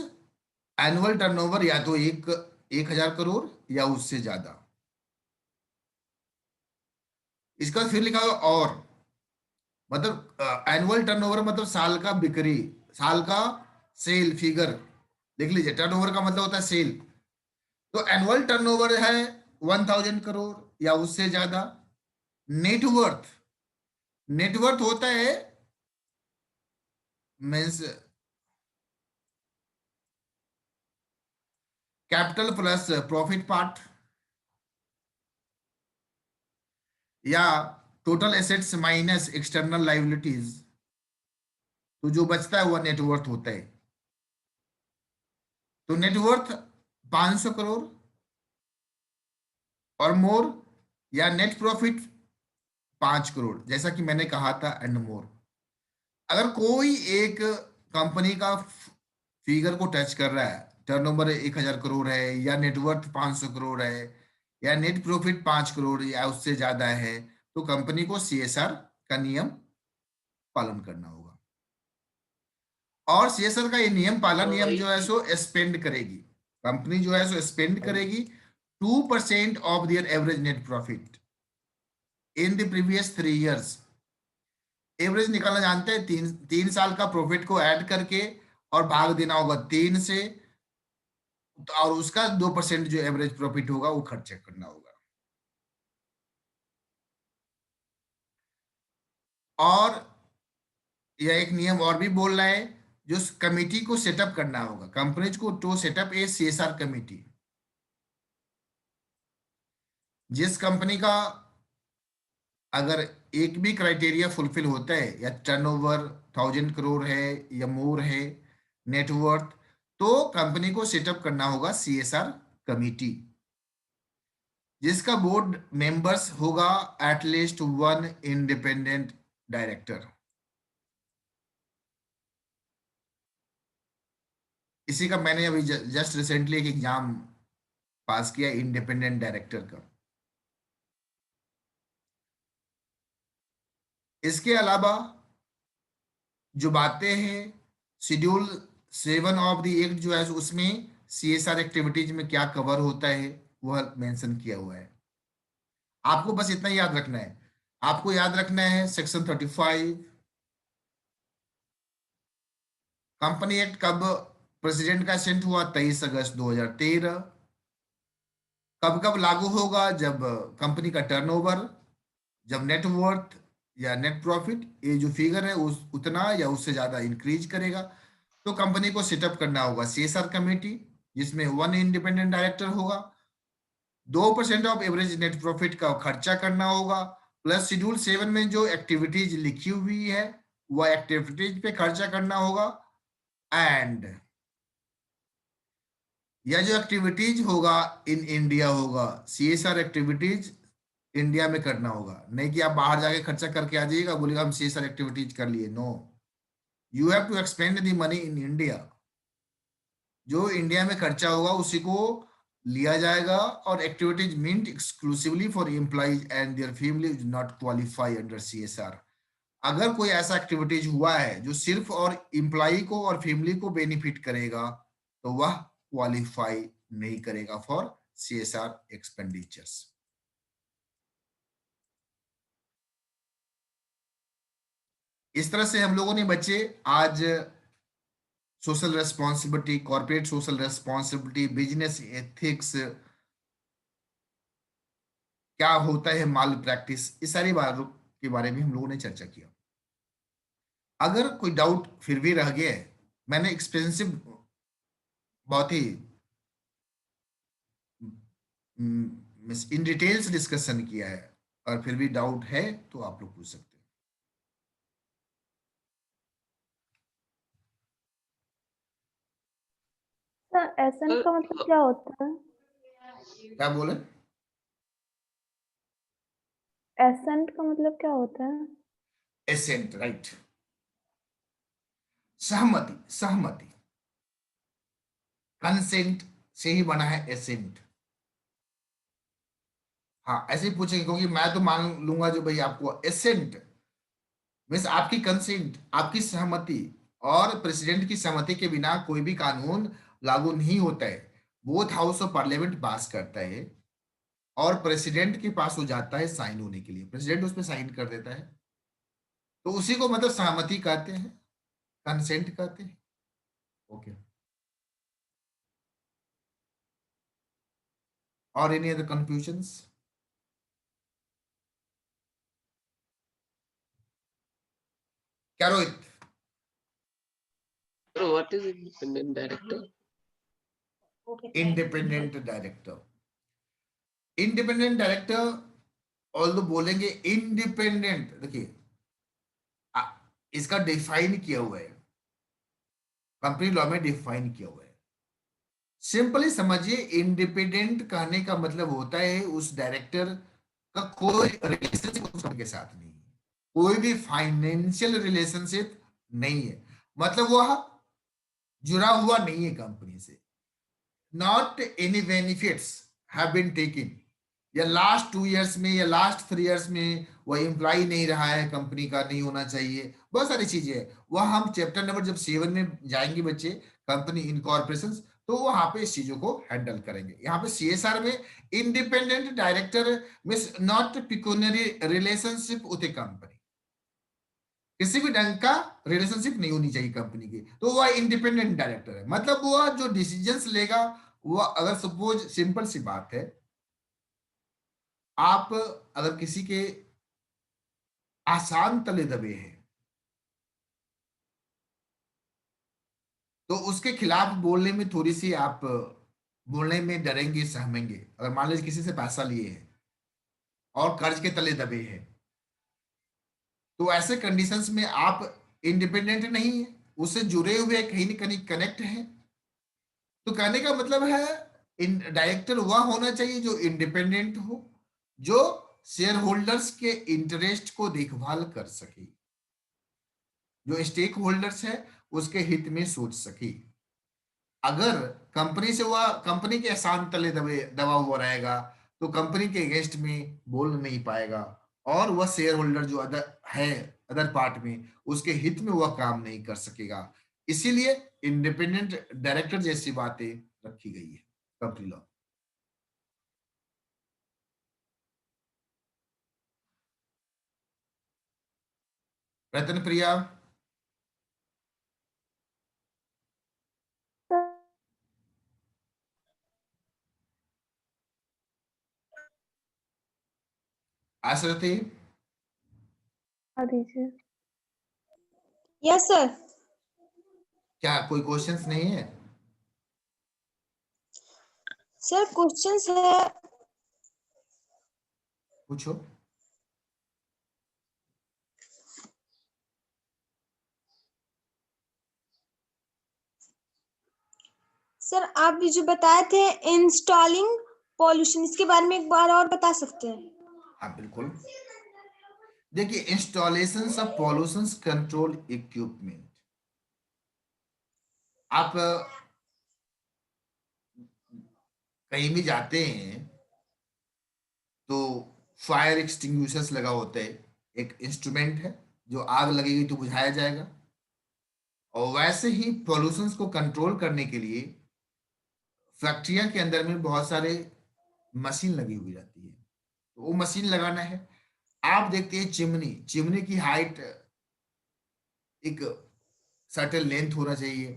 annual turnover या तो 1000 करोड़ या उससे ज्यादा. इसका फिर लिखा हुआ और, मतलब एनुअल टर्नओवर मतलब साल का बिक्री, साल का सेल फिगर. देख लीजिए, टर्नओवर का मतलब होता है सेल. तो एनुअल टर्नओवर है 1000 करोड़ या उससे ज्यादा। नेटवर्थ, नेटवर्थ होता है means capital plus profit part, या total assets minus external liabilities, तो जो बचता है वह नेटवर्थ होता है। तो नेटवर्थ 500 करोड़ और मोर, या नेट प्रॉफिट 5 करोड़, जैसा कि मैंने कहा था, एंड मोर। अगर कोई एक कंपनी का फिगर को टच कर रहा है, टर्नओवर 1000 करोड़ है, या नेटवर्थ 500 करोड़ है, या नेट प्रॉफिट 5 करोड़ या उससे ज्यादा है, तो कंपनी को सीएसआर का नियम पालन करना होगा। और सीएसआर का ये नियम, पहला नियम जो है सो स्पेंड करेगी कंपनी, जो है सो स्पेंड करेगी 2% of their average net profit in the previous 3 years. Average निकालना जानते हैं, 3 साल का प्रॉफिट को ऐड करके और भाग देना होगा 3 से, और उसका 2% जो एवरेज प्रॉफिट होगा वो खर्चा करना होगा। और यह एक नियम और भी बोल रहा है, जो कमेटी को सेटअप करना होगा, कंपनीज को to set up a CSR committee. जिस कंपनी का अगर एक भी क्राइटेरिया फुलफिल होता है, या टर्नओवर 1000 करोड़ है या मोर है, नेटवर्थ, तो कंपनी को सेटअप करना होगा सीएसआर कमेटी, जिसका बोर्ड मेंबर्स होगा एटलीस्ट 1 इंडिपेंडेंट डायरेक्टर। इसी का मैंने अभी जस्ट रिसेंटली एक एग्जाम पास किया इंडिपेंडेंट डायरेक्टर का। इसके अलावा जो बातें हैं, शेड्यूल 7 ऑफ द एक्ट जो है उसमें सीएसआर एक्टिविटीज में क्या कवर होता है वह मेंशन किया हुआ है। आपको बस इतना याद रखना है, आपको याद रखना है सेक्शन 35। कंपनी एक्ट कब प्रेसिडेंट का असेंट हुआ? 23 अगस्त 2013। कब कब लागू होगा? जब कंपनी का टर्नओवर, जब नेटवर्थ या नेट प्रॉफिट, ये जो फिगर है उस उतना या उससे ज्यादा इंक्रीज करेगा, तो कंपनी को सेटअप करना होगा सीएसआर कमेटी, जिसमें 1 इंडिपेंडेंट डायरेक्टर होगा, 2% ऑफ एवरेज नेट प्रॉफिट का खर्चा करना होगा, प्लस शेड्यूल 7 में जो एक्टिविटीज लिखी हुई है वह एक्टिविटीज पे खर्चा करना होगा। एंड यह जो एक्टिविटीज होगा इन इंडिया होगा, सीएसआर एक्टिविटीज इंडिया में करना होगा, नहीं कि आप बाहर जाके खर्चा करके आ जाइएगा, बोलेगा हम सीएसआर एक्टिविटीज कर लिए। No, you have to expend the money in India. जो इंडिया में खर्चा होगा उसी को लिया जाएगा, और activities meant exclusively for employees and their family not qualify under CSR. अगर कोई ऐसा एक्टिविटीज हुआ है जो सिर्फ और एम्प्लॉय को और फैमिली को बेनिफिट करेगा, तो वह क्वालिफाई नहीं करेगा फॉर सीएसआर एक्सपेंडिचर्स। इस तरह से हम लोगों ने बच्चे आज social responsibility, corporate social responsibility, business ethics, क्या होता है माल प्रैक्टिस, इस सारी बातों के बारे में हम लोगों ने चर्चा किया। अगर कोई डाउट फिर भी रह गया है, मैंने एक्सपेंसिव बहुत ही इन डिटेल्स डिस्कशन किया है, और फिर भी डाउट है तो आप लोग पूछ सकते हैं। सर एसेंट का मतलब क्या होता है? क्या बोले? एसेंट का मतलब क्या होता है? एसेंट, राइट, सहमति, सहमति, कंसेंट से ही बना है एसेंट। हाँ, ऐसे ही पूछेंगे, क्योंकि मैं तो मान लूंगा जो भाई आपको एसेंट मीन्स आपकी कंसेंट, आपकी सहमति, और प्रेसिडेंट की सहमति के बिना कोई भी कानून लागू नहीं होता है। बोथ हाउस ऑफ पार्लियामेंट पास करता है और प्रेसिडेंट के पास हो जाता है साइन होने के लिए, प्रेसिडेंट उस पर साइन कर देता है, तो उसी को मतलब सहमति कहते हैं, कंसेंट कहते हैं। ओके। और एनी अदर कंफ्यूजन्स? क्या Rohit? So what is independent director? Independent director, independent director all बोलेंगे इंडिपेंडेंट, देखिए इसका डिफाइन किया हुआ है, कंपनी लॉ में डिफाइन किया हुआ है। सिंपली समझिए, इंडिपेंडेंट कहने का मतलब होता है उस डायरेक्टर का कोई रिलेशनशिप उस कंपनी के साथ नहीं है, कोई भी फाइनेंशियल रिलेशनशिप नहीं है, मतलब वह जुड़ा हुआ नहीं है कंपनी से। Not any benefits have been taken, या लास्ट 2 इयर्स में या लास्ट 3 इयर्स में वह एम्प्लॉय नहीं रहा है कंपनी का, नहीं होना चाहिए, बहुत सारी चीजें है। वह हम चैप्टर नंबर जब 7 में जाएंगे बच्चे, कंपनी इनकॉर्पोरेशन, तो वहां पे इस चीजों को हैंडल करेंगे। यहाँ पे सीएसआर में independent director means not pecuniary relationship with a company, किसी भी ढंग का रिलेशनशिप नहीं होनी चाहिए कंपनी की, तो वह इंडिपेंडेंट डायरेक्टर है। मतलब वह जो डिसीजंस लेगा, वह अगर सपोज सिंपल सी बात है, आप अगर किसी के आसान तले दबे हैं तो उसके खिलाफ बोलने में थोड़ी सी आप बोलने में डरेंगे, सहमेंगे। अगर मान लीजिए किसी से पैसा लिए हैं और कर्ज के तले दबे हैं, तो ऐसे कंडीशंस में आप इंडिपेंडेंट नहीं है, उससे जुड़े हुए कहीं न कहीं कनेक्ट है। तो कहने का मतलब है डायरेक्टर वह होना चाहिए जो इंडिपेंडेंट हो, जो शेयर होल्डर्स के इंटरेस्ट को देखभाल कर सके, जो स्टेक होल्डर्स है उसके हित में सोच सके। अगर कंपनी से वह कंपनी के आसान तले दबा हुआ रहेगा तो कंपनी के अगेंस्ट में बोल नहीं पाएगा, और वह शेयर होल्डर जो अदर पार्ट में, उसके हित में वह काम नहीं कर सकेगा। इसीलिए इंडिपेंडेंट डायरेक्टर जैसी बातें रखी गई है कंपनी लॉ। रतन प्रिया, आश्रती, दीजिए। Yes sir. क्या कोई क्वेश्चंस नहीं है? सर क्वेश्चंस है। पूछो। सर आप भी जो बताए थे इंस्टॉलिंग पॉल्यूशन, इसके बारे में एक बार और बता सकते हैं? हाँ बिल्कुल। देखिए, installation of pollution control equipment, आप कहीं भी जाते हैं तो फायर एक्सटिंग्विशर्स लगा होता है, एक इंस्ट्रूमेंट है जो आग लगेगी तो बुझाया जाएगा। और वैसे ही पॉल्यूशंस को कंट्रोल करने के लिए फैक्ट्रियां के अंदर में बहुत सारे मशीन लगी हुई रहती है, तो वो मशीन लगाना है। आप देखते हैं चिमनी, चिमनी की हाइट एक सर्टेन लेंथ होना चाहिए।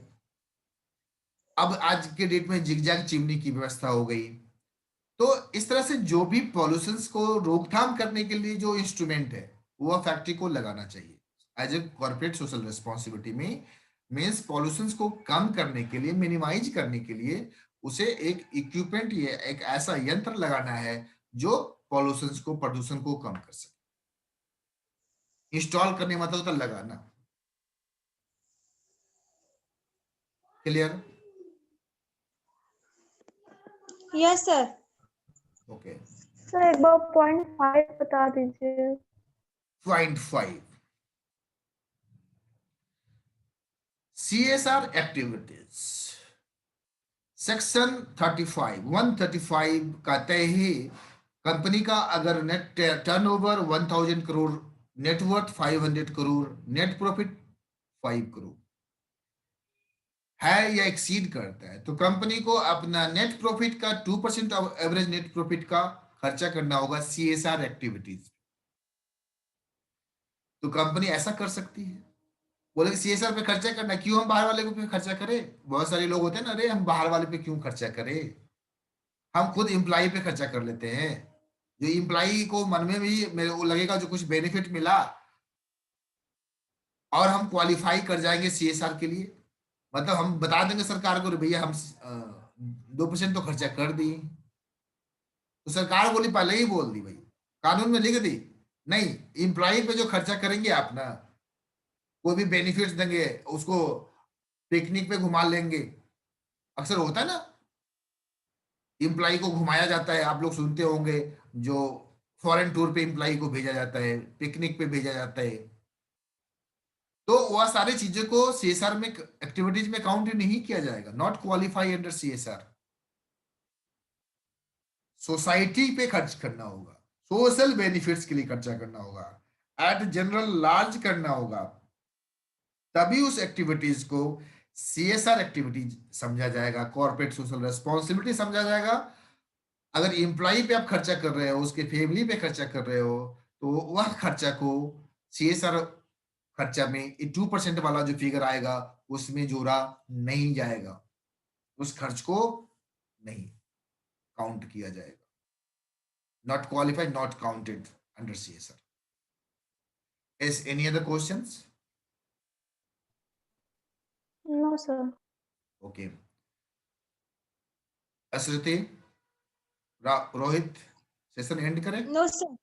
अब आज के डेट में जिगजैग चिमनी की व्यवस्था हो गई। तो इस तरह से जो भी पॉल्यूशंस को रोकथाम करने के लिए जो इंस्ट्रूमेंट है वह फैक्ट्री को लगाना चाहिए as a corporate social responsibility में। मीन्स पॉल्यूशंस को कम करने के लिए, मिनिमाइज करने के लिए उसे एक इक्विपमेंट, ये एक ऐसा यंत्र लगाना है जो पॉल्यूशंस को, प्रदूषण को कम कर सके। इंस्टॉल करने मतलब होता लगाना। Clear? Yes sir. Okay. Sir एक बार 0.5 बता दीजिए। 0.5 CSR एक्टिविटीज, सेक्शन 135 कहते हैं कंपनी का अगर net turnover 1000 crore, net worth 500 crore, net profit 5 crore है या एक्सीड करता है, तो कंपनी को अपना नेट प्रॉफिट का 2% ऑफ एवरेज नेट प्रॉफिट का खर्चा करना होगा CSR एक्टिविटीज। तो कंपनी ऐसा कर सकती है, बोले CSR पे खर्चा करना, क्यों हम बाहर वाले पे खर्चा करें? बहुत सारे लोग होते हैं ना, अरे हम बाहर वाले पे क्यों खर्चा करें, हम खुद एम्प्लॉय पे खर्चा कर लेते हैं, जो एम्प्लॉय को मन में भी मेरे को लगेगा जो कुछ बेनिफिट मिला और हम क्वालिफाई कर जाएंगे सीएसआर के लिए, मतलब हम बता देंगे सरकार को भैया हम 2% तो खर्चा कर दी, तो सरकार बोली पहले ही बोल दी भाई, कानून में लिख दी नहीं, एम्प्लॉय पे जो खर्चा करेंगे आप ना, कोई भी बेनिफिट्स देंगे उसको, पिकनिक पे घुमा लेंगे, अक्सर होता है ना एम्प्लॉय को घुमाया जाता है, आप लोग सुनते होंगे जो फॉरेन टूर पे एम्प्लॉय को भेजा जाता है, पिकनिक पे भेजा जाता है, तो वह सारी चीजों को सीएसआर में एक्टिविटीज में काउंट नहीं किया जाएगा, not qualify under CSR. Society पे खर्च करना होगा, सोशल बेनिफिट्स के लिए खर्चा करना होगा, एट जनरल लार्ज करना होगा, तभी उस एक्टिविटीज को सीएसआर एक्टिविटीज समझा जाएगा, कॉर्पोरेट सोशल रेस्पॉन्सिबिलिटी समझा जाएगा। अगर एम्प्लॉय पे आप खर्चा कर रहे हो, उसके फैमिली पे खर्चा कर रहे हो, तो वह खर्चा को सीएसआर खर्चा में 2% वाला जो फिगर आएगा उसमें जोड़ा नहीं जाएगा, उस खर्च को नहीं काउंट किया जाएगा, not qualified, not counted under CSR. Is any other questions? No, sir. Okay. Asriti, Rohit, session end करें? No sir.